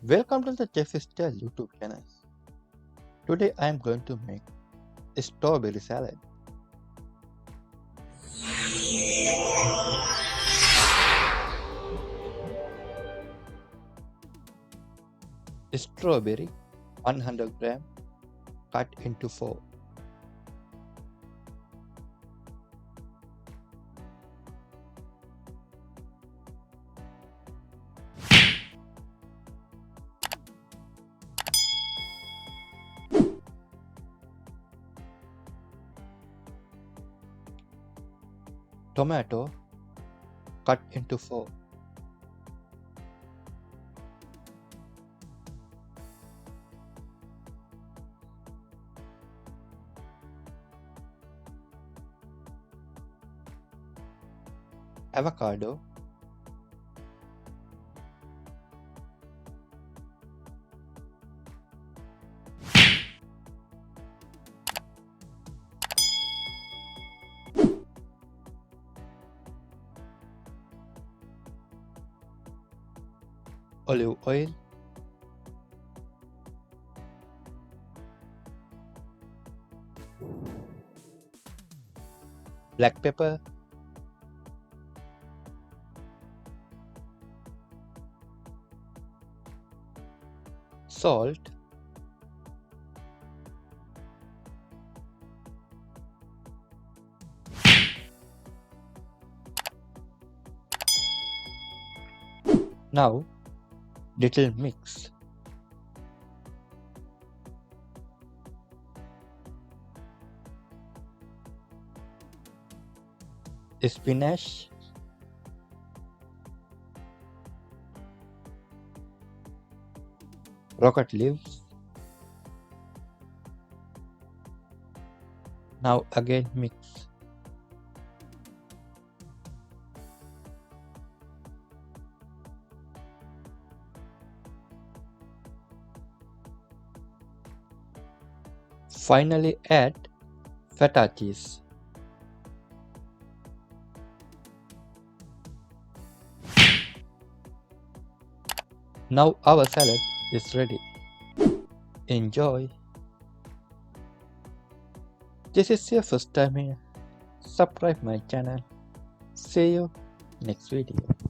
Welcome to the Chef Style YouTube channel. Today I am going to make a strawberry salad. Strawberry 100 gram cut into 4. Tomato cut into 4. Avocado olive oil black pepper salt now little mix spinach rocket leaves now again mix finally add feta cheese. Now our salad is ready. Enjoy! This is your first time here. Subscribe my channel. See you next video.